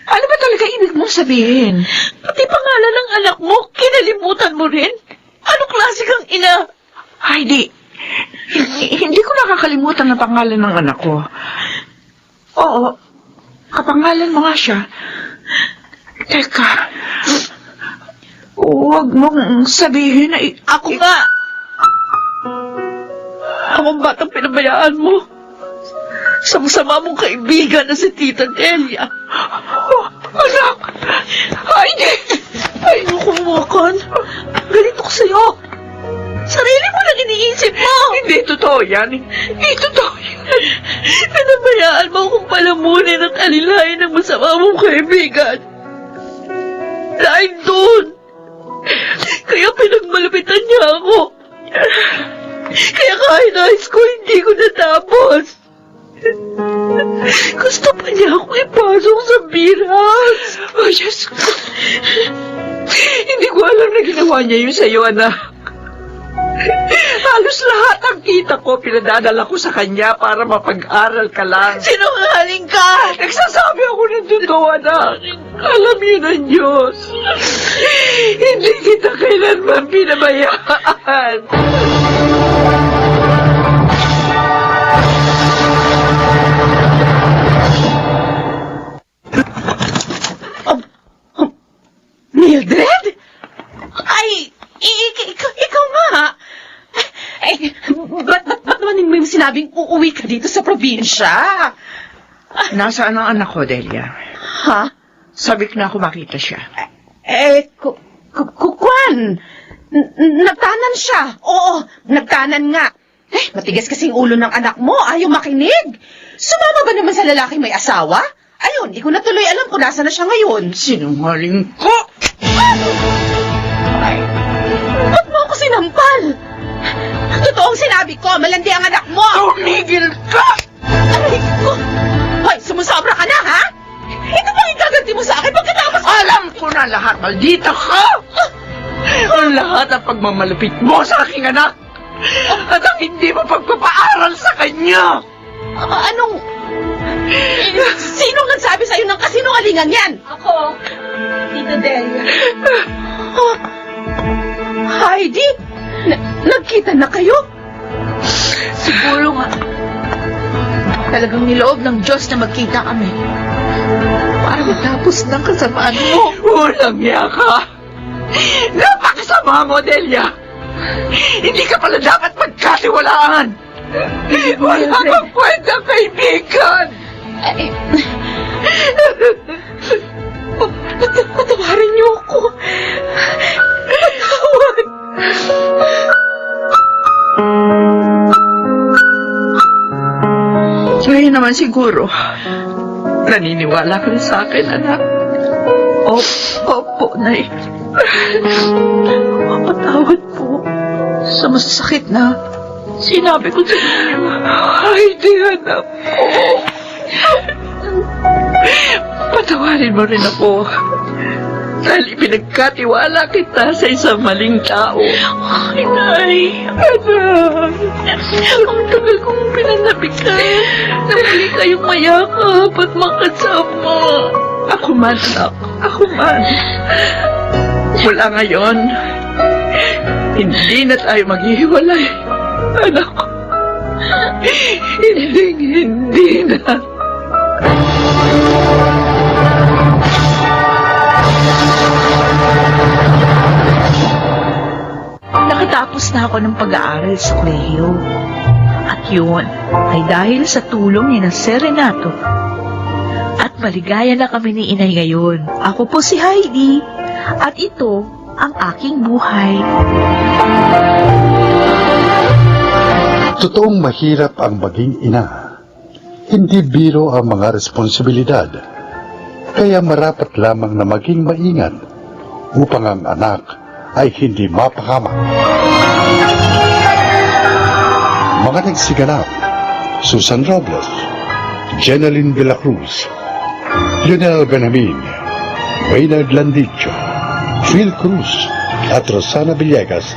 ano ba talaga ibig mong sabihin? Pati pangalan ng anak mo, kinalimutan mo rin? Anong klase kang ina? Heidi, hindi ko nakakalimutan ang pangalan ng anak ko. Oo, kapangalan mo nga siya. Teka, huwag mong sabihin na... Ako nga! Akong batang pinabayaan mo. Sa masama mong kaibigan na si Tita Delia. Anak! Heidi! Ay, nakumakan. Ganito ko sa'yo. Sarili mo lang iniisip mo. Hindi totoo yan. Hindi totoo yan. Pinabayaan mo akong palamunin at alilayan ng masama mong kaibigan. Dahil doon. Kaya pinagmalapitan niya ako. Kaya kahit high school, hindi ko natapos. Gusto pa niya ako ipasok sa biras. Oh, Diyos ko. Hindi ko alam na ginawa niya yun sa'yo, anak. Halos lahat ang kita ko, pinadadala ko sa kanya para mapag-aral ka lang. Sinungaling ka! Nagsasabi ako ng totoo, anak. Alam yun ng Diyos. Hindi kita kailanman pinabayaan. Mildred? Ay, ikaw nga. Ay, ba't naman mo sinabing uuwi ka dito sa probinsya? Nasaan ang anak ko, Delia? Ha? Sabik na ako makita siya. Kwan! Nagtanan siya. Oo, nagtanan nga. Matigas kasing ulo ng anak mo. Ayaw makinig. Sumama ba naman sa lalaking may asawa? Ayun, di ko na tuloy alam kung nasa na siya ngayon. Sinungaling ko! Ba't mo ako sinampal? Totoong sinabi ko, malandi ang anak mo. Tumigil ka! Aray ko! Hoy, sumusobra ka na, ha? Ito bang igaganti mo sa akin pagkatapos... Alam ko na lahat, maldita ka! Ang lahat ng pagmamalupit mo sa aking anak! At ang hindi mo pagpapaaral sa kanya! Anong... Sinong nagsabi sa'yo ng kasinungalingan yan? Ako, Tita Delia. Heidi? Nagkita na kayo? Siguro nga. Talagang niloob ng Diyos na magkita kami. Para matapos ng kasamaan mo. Walang niya ka! Napakasama mo, Delia! Hindi ka pala dapat magkatiwalaan! Wala kang kwentang kaibigan! Patawarin niyo ako. Patawad. Ngayon naman siguro, naniniwala ka rin sa akin, anak. Opo, Nay. Mapatawad po sa masasakit na sinabi ko sa inyo. Ay, di anak po. Patawarin mo rin ako. Dahil pinagkatiwala kita sa isang maling tao. Ay, Nay. Anak. Ang tagal kong pinanabikan na muli kayong mayakap at makasama. Ako man, anak. Ako man. Mula ngayon, hindi na tayo maghihiwalay. Anak. Hindi na. Nakatapos na ako ng pag-aaral sa kolehiyo. At yun ay dahil sa tulong ni na Sir Renato. At maligaya na kami ni Inay ngayon. Ako po si Heidi. At ito ang aking buhay. Totoong mahirap ang maging ina. Hindi biro ang mga responsibilidad. Kaya marapat lamang na maging maingat upang ang anak ay hindi mapahamak. Mga nagsiganap: Susan Robles, Jeneline de la Cruz, Lionel Benamin, Maynard Landicho, Phil Cruz at Rosana Villegas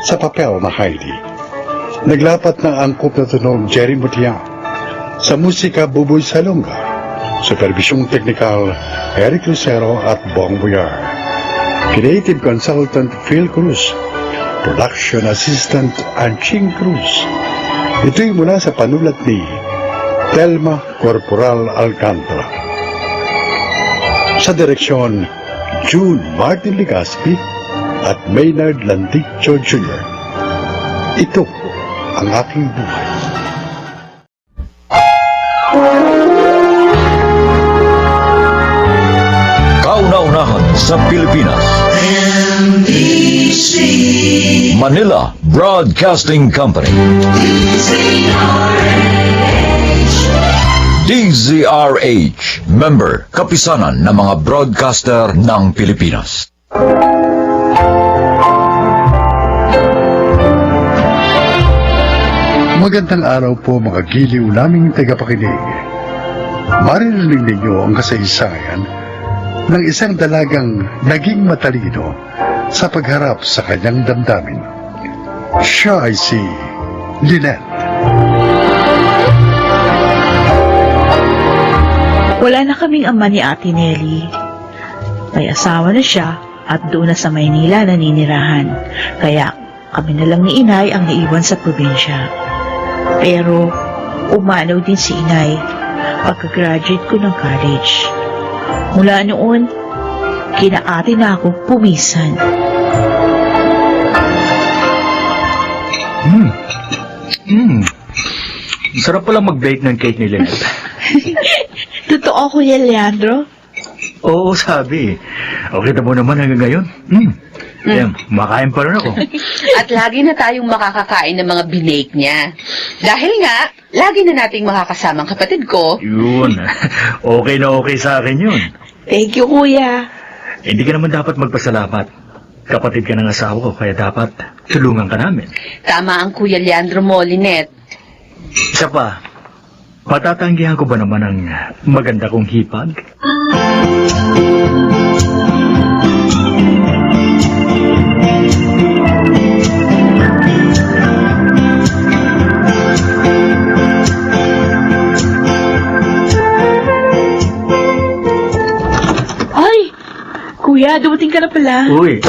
sa papel na Heidi. Naglapat ng angkop na tunog Jerry Mutiang. Sa musika, Buboy Salonga. Supervisyong teknikal, Eric Lucero at Bong Buyar. Creative Consultant, Phil Cruz. Production Assistant, Anching Cruz. Ito'y mula sa panulat ni Telma Corporal Alcantara. Sa direksyon, June Martin Ligaspi at Maynard Landicho Jr. Ito ang aking buhay. Kauna-unahan sa Pilipinas. NBC. Manila Broadcasting Company. DZRH. Member, kapisanan ng mga broadcaster ng Pilipinas. Magandang araw po mga giliw naming tagapakinig. Maririnig ninyo ang kasaysayan ng isang dalagang naging matalino sa pagharap sa kanyang damdamin. Siya ay si Lynette. Wala na kaming ama ni Ate Nelly. May asawa na siya at doon na sa Maynila naninirahan. Kaya kami na lang ni Inay ang naiwan sa probinsya. Pero umanaw din si Inay pagka-graduate ko ng college. Mula noon, kina-ate na ako pumisan. Sarap pala mag-bake ng cake ni Lynette. Totoo, Kuya Leandro? Oo, sabi. Okay na mo naman hanggang ngayon. Makain pa rin ako. At lagi na tayong makakakain ng mga binake niya. Dahil nga, lagi na nating makakasamang kapatid ko. Yun. Okay na okay sa akin yun. Thank you, Kuya. Hindi ka naman dapat magpasalamat. Kapatid ka ng asawa ko, kaya dapat tulungan ka namin. Tama ang Kuya Leandro mo, Lynette. Isa pa, patatanggihan ko ba naman ang maganda kong hipag? Kuya, dumating ka na pala. Uy,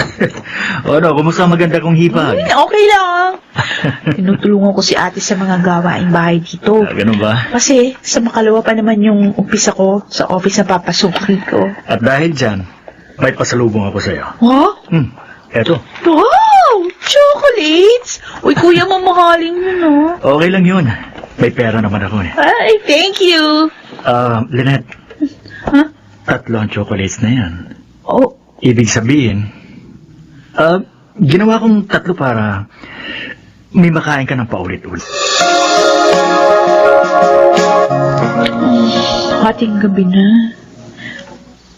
ano, kumusta ang maganda kong hipag? Okay lang. Tinutulungan ko si ate sa mga gawaing bahay dito. Ganun ba? Kasi sa makalawa pa naman yung umpisa ko sa office na papasukin ko. At dahil dyan, may pasalubong ako sa'yo. Huh? Eto. Wow! Chocolates! Uy, kuya, mamahaling yun, no? Okay lang yun. May pera naman ako eh. Ay, thank you. Lynette. Huh? 3 ang chocolates na yan. Oh, Ibig sabihin, ginawa kong 3 para may makain ka ng paulit-ulit. Hating gabi na.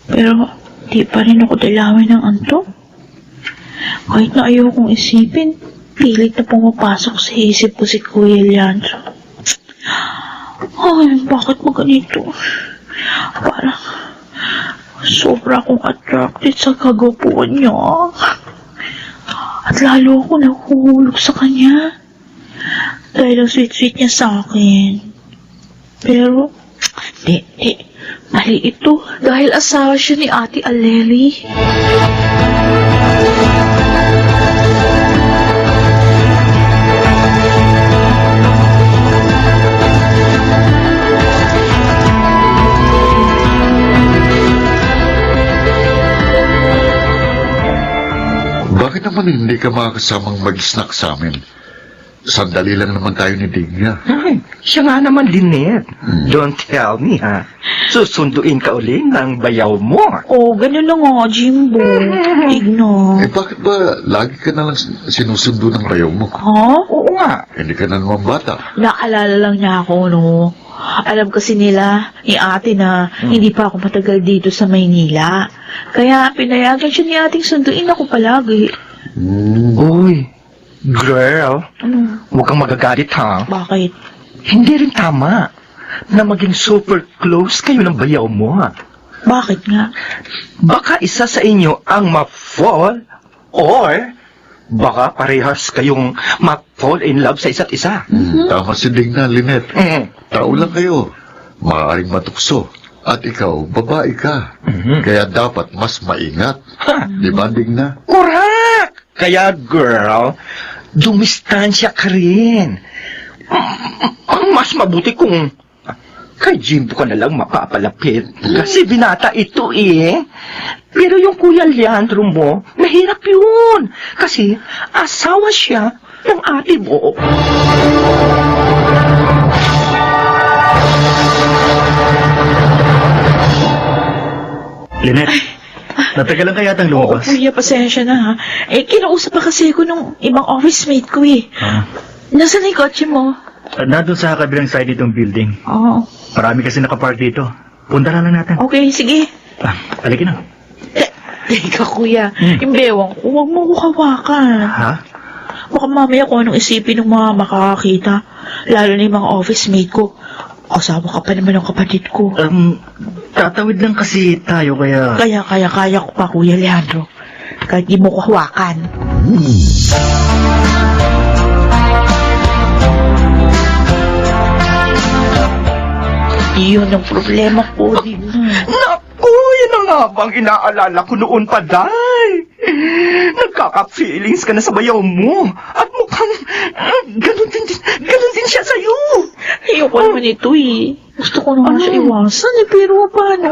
Pero, di pa rin ako dalawin ng antok. Kahit na ayokong isipin, pilit na pumapasok sa isip ko si Kuya Leandro. Ay, bakit mo ganito? Parang sobra akong attracted sa kagwapuan niya. At lalo ako nahuhulog sa kanya. Dahil ang sweet-sweet niya sa akin. Pero, mali ito. Dahil asawa siya ni Ate Aleli. Bakit naman hindi ka makakasamang mag-snack sa amin? Sandali lang naman tayo ni Digna. Ay, siya nga naman, Lynette. Don't tell me, ha? Susunduin ka uli ng bayaw mo. Oh, ganun lang nga, Jimbo. Igno. Bakit ba lagi ka na lang sinusundo ng bayaw mo? Ha? Oo nga. Hindi ka na naman bata. Naalala lang niya ako, no? Alam kasi nila, ni ate na hindi pa ako matagal dito sa Maynila. Kaya pinayagan siya ni ating sunduin ako palagi. Uy, girl, Ano? huwag kang magagalit, ha? Bakit? Hindi rin tama na maging super close kayo ng bayaw mo, ha? Bakit nga? Baka isa sa inyo ang ma-fall or baka parehas kayong ma-fall in love sa isa't isa. Tama si Digna, Lynette. Tao lang kayo. Maaaring matukso. At ikaw, babae ka. Kaya dapat mas maingat. Di ba, Digna? Correct! Kaya, girl, dumistansya ka rin. Ang mas mabuti kung kay Jimbo ka na lang mapapalapit. Kasi binata ito eh. Pero yung Kuya Leandro mo, mahirap yun. Kasi asawa siya ng ate mo. Lynette, natagalan ka yatang Oo, lumabas. kuya, pasensya na ha. Kinausap pa kasi ako nung ibang office mate ko eh. Ah, Nasaan na yung kotse mo? nandun sa kabilang side nitong building. Oo. Marami kasi nakapark dito. Punta na lang natin. Okay, sige. Halika na. Teka, kuya. Yung bewang ko, huwag mo ko hawakan. Ha? Baka mamaya kung anong isipin ng mga makakakita. Lalo na yung mga office mate ko. Asawa ka pa naman ng kapatid ko. Tatawid lang kasi tayo kaya... Kaya ko pa, Kuya Leandro. Kahit di mo ko hawakan. Iyon ang problema ko din. Naku, yan na nga bang inaalala ko noon pa, Day. Nagkaka-feelings ka na sa bayaw mo. At mukhang ganun din siya sa'yo. Ayoko naman ito eh. Gusto ko naman siya iwasan eh, pero paano?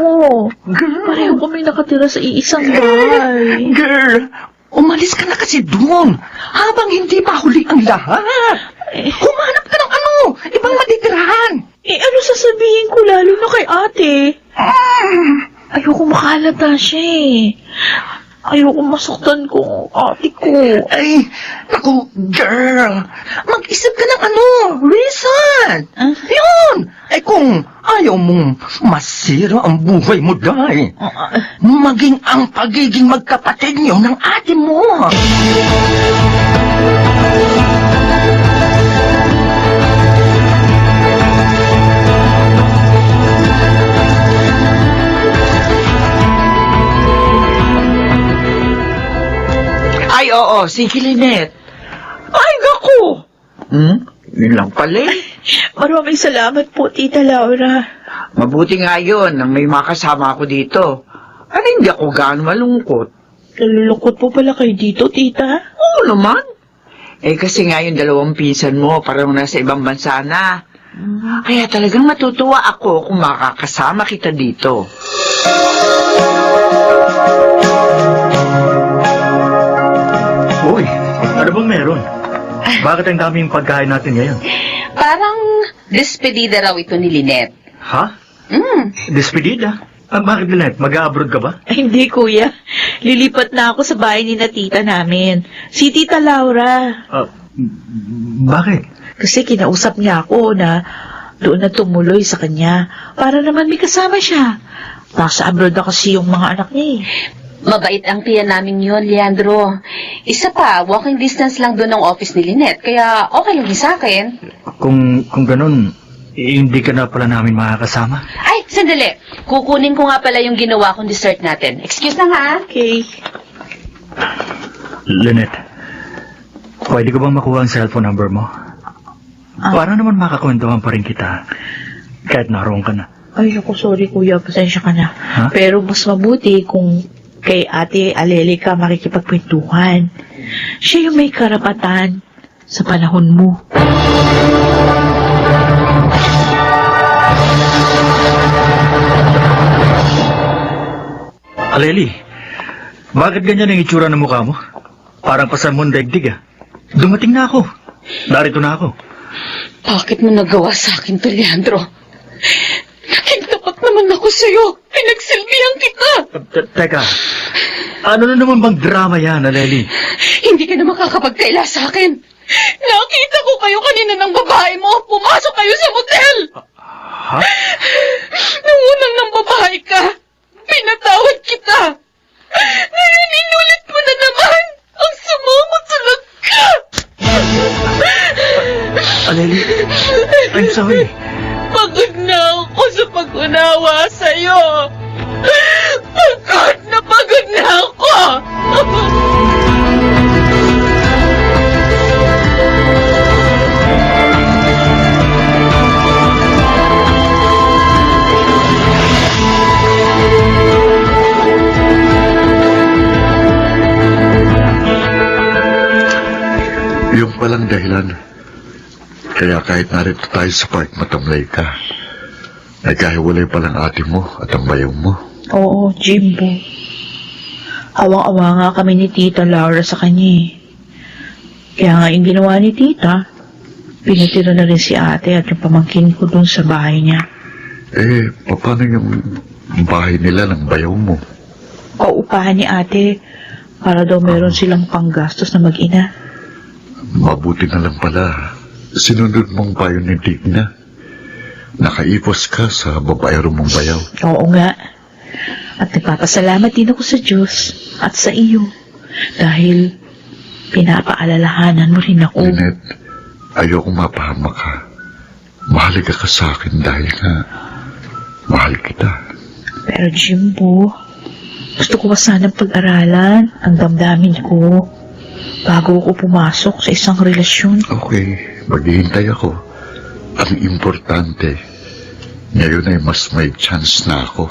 Pareho kami nakatira sa iisang bahay. Girl, umalis ka na kasi doon. Habang hindi pa huli ang lahat. Humanap ka ng ibang matitirahan. Ano sasabihin ko lalo na kay ate? Ayoko makalata siya eh. Ayoko masaktan ko ate ko. Ay, naku, girl. Mag-isip ka ng reason. Yun. Ay, kung ayaw mong masira ang buhay mo, Day. Maging ang pagiging magkapatid niyo ng ate mo. Ay, oo, sige, Lynette. Ay, naku! Yun lang pala eh. Maraming salamat po, Tita Laura. Mabuti nga yun nang may makasama ako dito. Ano, hindi ako gaano malungkot. Nalulungkot po pala kayo dito, Tita. Oo naman. Kasi nga yung dalawang pinsan mo parang nasa ibang bansa na. Kaya talagang matutuwa ako kung makakasama kita dito. Uy, ano bang meron? Bakit ang daming pagkain natin ngayon? Parang despedida raw ito ni Lynette. Ha? Despedida? Bakit, Lynette? Mag-abroad ka ba? Hindi, kuya. Lilipat na ako sa bahay ni na tita namin. Si Tita Laura. Bakit? Kasi kinausap niya ako na doon na tumuloy sa kanya para naman may kasama siya. Nasa abroad na kasi yung mga anak niya eh. Mabait ang tiya namin yun, Leandro. Isa pa, walking distance lang doon ang office ni Lynette, kaya okay lang din sa akin. Kung ganun, hindi ka na pala namin makakasama. Ay, sandali. Kukunin ko nga pala yung ginawa kong dessert natin. Excuse lang ha. Okay. Lynette, pwede ko bang makuha ang cellphone number mo? Para naman makakwentuhan pa rin kita kahit naroon ka na. Ay, ako, sorry kuya, pasensya ka na. Ha? Pero mas mabuti kung kay Ate Aleli ka makikipagkwentuhan. Siya yung may karapatan sa panahon mo. Aleli, bakit ganyan ang itsura ng mukha mo? Parang pasan mo ang daigdig ah. Dumating na ako. Narito na ako. Bakit mo nagawa sa akin to, Leandro? Naging tapat naman ako sa'yo. Pinagsilbihan kita. Teka, ano na naman bang drama yan, Aleli? Hindi ka na makakapagkaila sa akin. Nakita ko kayo kanina ng babae mo. Pumasok kayo sa motel. Ha? Nung unang ng babae ka, pinatawad kita. Ngayon inulit mo na naman. Ang sumamot sa ka. Aleli, I'm sorry. Pagod na ako sa pag-unawa sa'yo. Pagod na ako. Yung palang dahilan. Kaya kahit narito tayo sa park, matamlay ka. Nagkahiwalay palang ate mo at ang bayaw mo. Oo, Jimbo. Awang-awa nga kami ni Tita Laura sa kanya eh. Kaya nga yung ginawa ni Tita, pinatira na rin si ate at yung pamangkin ko dun sa bahay niya. Eh, paano yung bahay nila ng bayaw mo? Paupahan ni ate para daw meron silang panggastos na mag-ina. Mabuti na lang pala. Sinunod mong payo ni Digna. Nakaipos ka sa babayaro mong bayaw. Oo nga. At nagpapasalamat din ako sa Diyos at sa iyo. Dahil pinapaalalahanan mo rin ako. Lynette, ayoko mapahama ka. Mahalaga ka sa akin dahil nga mahal kita. Pero Jimbo, gusto ko pa sanang pag-aralan ang damdamin ko bago ako pumasok sa isang relasyon. Okay, maghihintay ako. Ang importante, ngayon ay mas may chance na ako.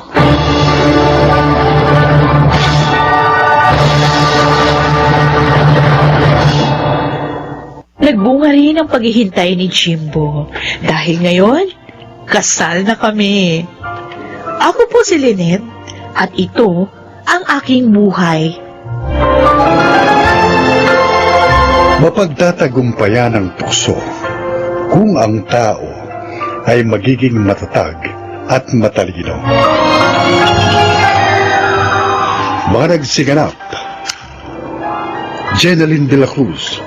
Nagbunga rin ang paghihintay ni Jimbo. Dahil ngayon, kasal na kami. Ako po si Lynette at ito ang aking buhay. Mapagtatagumpayan ang tukso kung ang tao ay magiging matatag at matalino. Mga nagsiganap: Jeneline de la Cruz,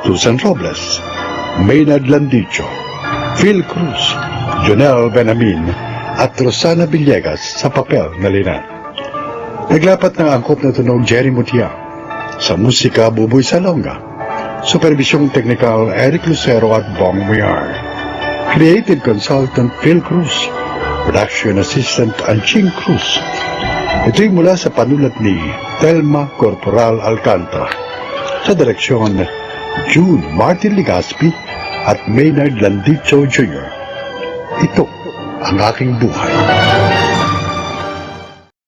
Susan Robles, Maynard Landicho, Phil Cruz, Jonel Benamin at Rosana Villegas sa papel na Lynette. Naglapat ng angkop na tunog Jerry Mutia, sa musika Buboy Salonga, supervisyong technical Eric Lucero at Bong Muyar, creative consultant Phil Cruz, production assistant Anching Cruz. Ito'y mula sa panulat ni Telma Corporal Alcantara, sa direksyon June Martin Ligaspi at Maynard Landicho Jr. Ito ang aking buhay.